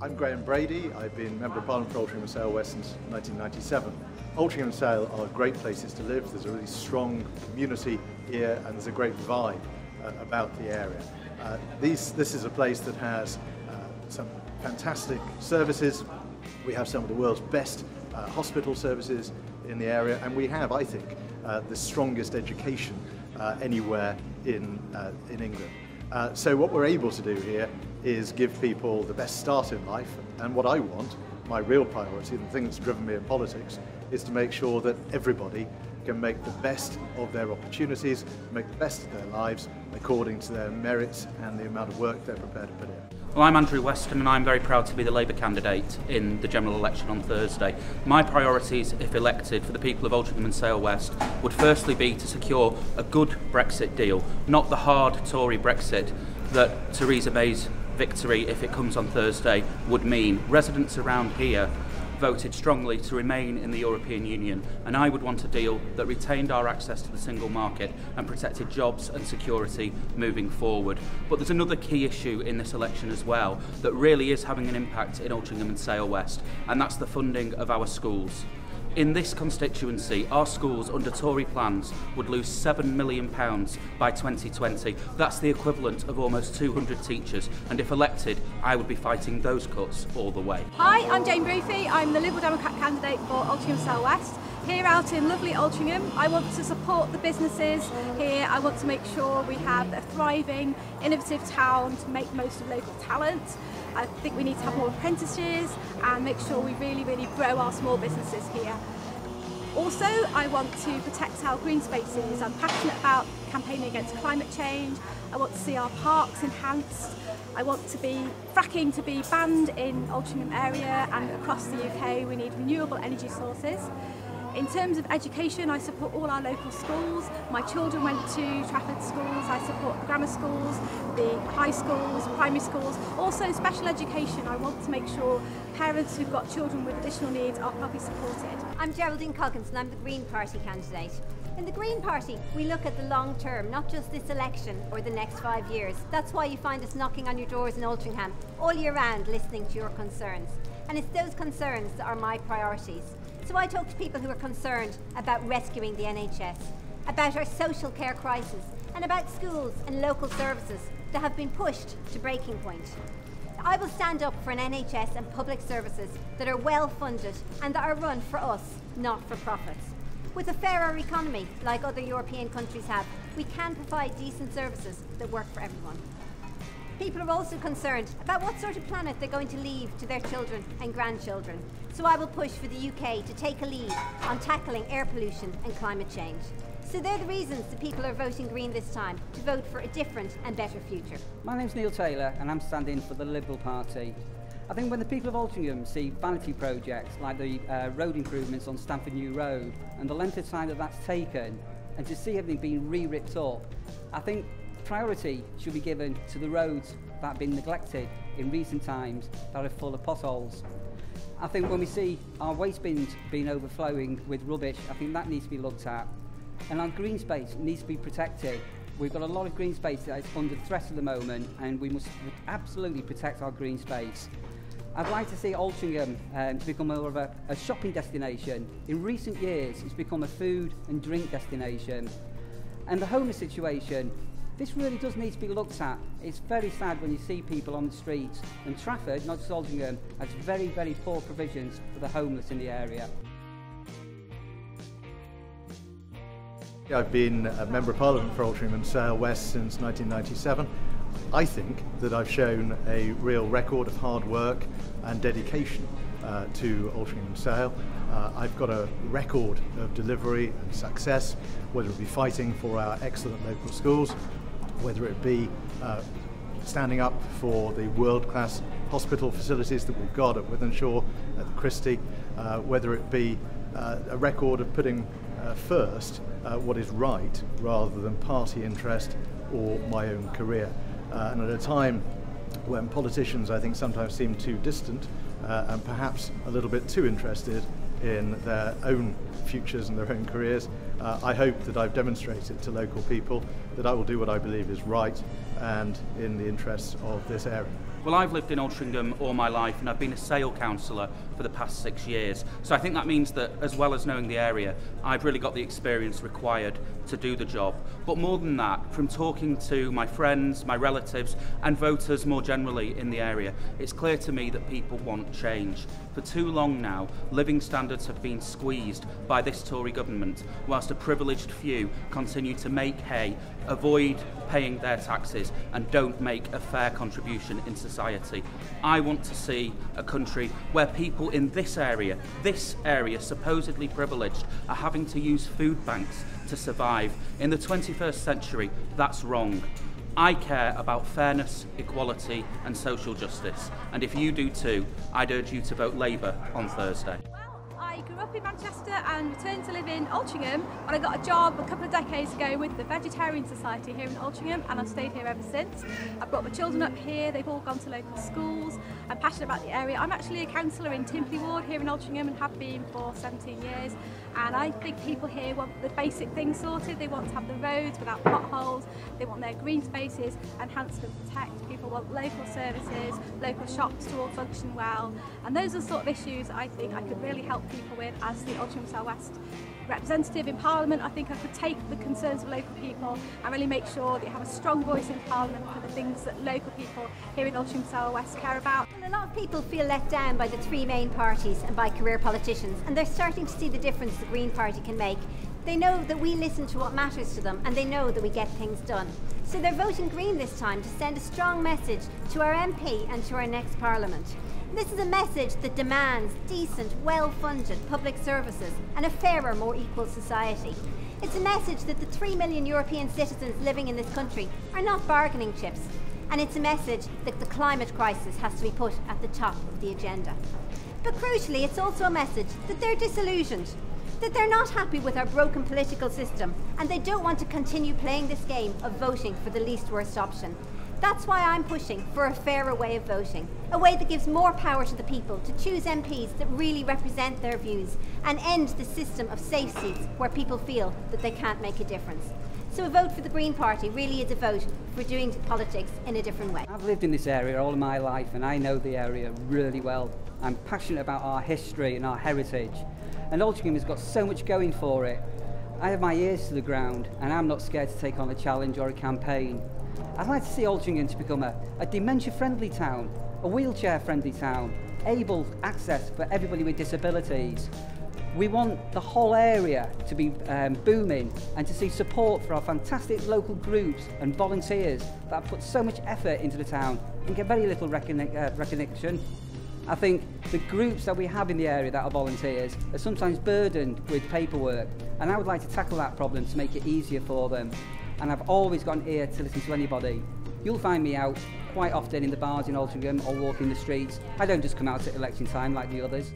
I'm Brady. I've been Member of Parliament for Altrincham Sale West since 1997. Altrincham Sale are great places to live. There's a really strong community here and there's a great vibe about the area. This is a place that has some fantastic services. We have some of the world's best hospital services in the area, and we have, I think, the strongest education anywhere in England. So what we're able to do here is give people the best start in life, and what I want, my real priority, the thing that's driven me in politics, is to make sure that everybody can make the best of their opportunities, make the best of their lives according to their merits and the amount of work they're prepared to put in. Well, I'm Andrew Weston and I'm very proud to be the Labour candidate in the general election on Thursday. My priorities, if elected, for the people of Altrincham and Sale West would firstly be to secure a good Brexit deal, not the hard Tory Brexit that Theresa May's victory, if it comes on Thursday, would mean. Residents around here voted strongly to remain in the European Union, and I would want a deal that retained our access to the single market and protected jobs and security moving forward. But there's another key issue in this election as well that really is having an impact in Altrincham and Sale West, and that's the funding of our schools. In this constituency, our schools under Tory plans would lose £7 million by 2020. That's the equivalent of almost 200 teachers, and if elected, I would be fighting those cuts all the way. Hi, I'm Brophy. I'm the Liberal Democrat candidate for Altrincham Sale West. Here out in lovely Altrincham, I want to support the businesses here. I want to make sure we have a thriving, innovative town to make most of local talent. I think we need to have more apprentices and make sure we really grow our small businesses here. Also, I want to protect our green spaces. I'm passionate about campaigning against climate change. I want to see our parks enhanced. I want fracking to be banned in Altrincham area and across the UK. We need renewable energy sources. In terms of education, I support all our local schools. My children went to Trafford schools. I support the grammar schools, the high schools, primary schools. Also special education. I want to make sure parents who've got children with additional needs are properly supported. I'm Geraldine Coggins and I'm the Green Party candidate. In the Green Party, we look at the long term, not just this election or the next 5 years. That's why you find us knocking on your doors in Altrincham all year round, listening to your concerns. And it's those concerns that are my priorities. So I talk to people who are concerned about rescuing the NHS, about our social care crisis, and about schools and local services that have been pushed to breaking point. I will stand up for an NHS and public services that are well funded and that are run for us, not for profits. With a fairer economy, like other European countries have, we can provide decent services that work for everyone. People are also concerned about what sort of planet they're going to leave to their children and grandchildren. So I will push for the UK to take a lead on tackling air pollution and climate change. So they're the reasons that people are voting Green this time, to vote for a different and better future. My name's Neil Taylor and I'm standing for the Liberal Party. I think when the people of Altrincham see vanity projects like the road improvements on Stamford New Road and the length of time that that's taken, and to see everything being re-ripped up, I think priority should be given to the roads that have been neglected in recent times that are full of potholes. I think when we see our waste bins being overflowing with rubbish, I think that needs to be looked at. And our green space needs to be protected. We've got a lot of green space that is under threat at the moment, and we must absolutely protect our green space. I'd like to see Altrincham become more of a shopping destination. In recent years, it's become a food and drink destination. And the homeless situation, this really does need to be looked at. It's very sad when you see people on the streets, and Trafford, not just Altrincham, has very poor provisions for the homeless in the area. I've been a Member of Parliament for Altrincham and Sale West since 1997. I think that I've shown a real record of hard work and dedication to Altrincham and Sale. I've got a record of delivery and success, whether it be fighting for our excellent local schools, whether it be standing up for the world-class hospital facilities that we've got at Wythenshawe, at the Christie, whether it be a record of putting first what is right rather than party interest or my own career. And at a time when politicians, I think, sometimes seem too distant and perhaps a little bit too interested in their own futures and their own careers, I hope that I've demonstrated to local people that I will do what I believe is right and in the interests of this area. Well, I've lived in Altrincham all my life and I've been a sale counsellor for the past 6 years. So I think that means that, as well as knowing the area, I've really got the experience required to do the job. But more than that, from talking to my friends, my relatives and voters more generally in the area, it's clear to me that people want change. For too long now, living standards have been squeezed by this Tory government, whilst a privileged few continue to make hay, avoid paying their taxes and don't make a fair contribution in society. I want to see a country where people in this area supposedly privileged, are having to use food banks to survive. In the 21st century, that's wrong. I care about fairness, equality and social justice, and if you do too, I'd urge you to vote Labour on Thursday. I grew up in Manchester and returned to live in Altrincham when I got a job a couple of decades ago with the Vegetarian Society here in Altrincham, and I've stayed here ever since. I've brought my children up here, they've all gone to local schools. I'm passionate about the area. I'm actually a councillor in Timperley Ward here in Altrincham and have been for 17 years. And I think people here want the basic things sorted. They want to have the roads without potholes, they want their green spaces enhanced and protect. People want local services, local shops to all function well. And those are the sort of issues I think I could really help people with as the Altrincham Sale West representative in Parliament. I think I could take the concerns of local people and really make sure that you have a strong voice in Parliament for the things that local people here in Altrincham Sale West care about. Well, a lot of people feel let down by the three main parties and by career politicians, and they're starting to see the difference the Green Party can make. They know that we listen to what matters to them and they know that we get things done. So they're voting Green this time to send a strong message to our MP and to our next Parliament. This is a message that demands decent, well-funded public services and a fairer, more equal society. It's a message that the 3 million European citizens living in this country are not bargaining chips. And it's a message that the climate crisis has to be put at the top of the agenda. But crucially, it's also a message that they're disillusioned, that they're not happy with our broken political system, and they don't want to continue playing this game of voting for the least worst option. That's why I'm pushing for a fairer way of voting, a way that gives more power to the people to choose MPs that really represent their views and end the system of safe seats where people feel that they can't make a difference. So a vote for the Green Party really is a vote for doing politics in a different way. I've lived in this area all of my life and I know the area really well. I'm passionate about our history and our heritage, and Altrincham has got so much going for it. I have my ears to the ground and I'm not scared to take on a challenge or a campaign. I'd like to see Altrincham to become a dementia-friendly town, a wheelchair-friendly town, able access for everybody with disabilities. We want the whole area to be booming and to see support for our fantastic local groups and volunteers that have put so much effort into the town and get very little recognition. I think the groups that we have in the area that are volunteers are sometimes burdened with paperwork, and I would like to tackle that problem to make it easier for them. And I've always got an ear to listen to anybody. You'll find me out quite often in the bars in Altrincham or walking the streets. I don't just come out at election time like the others.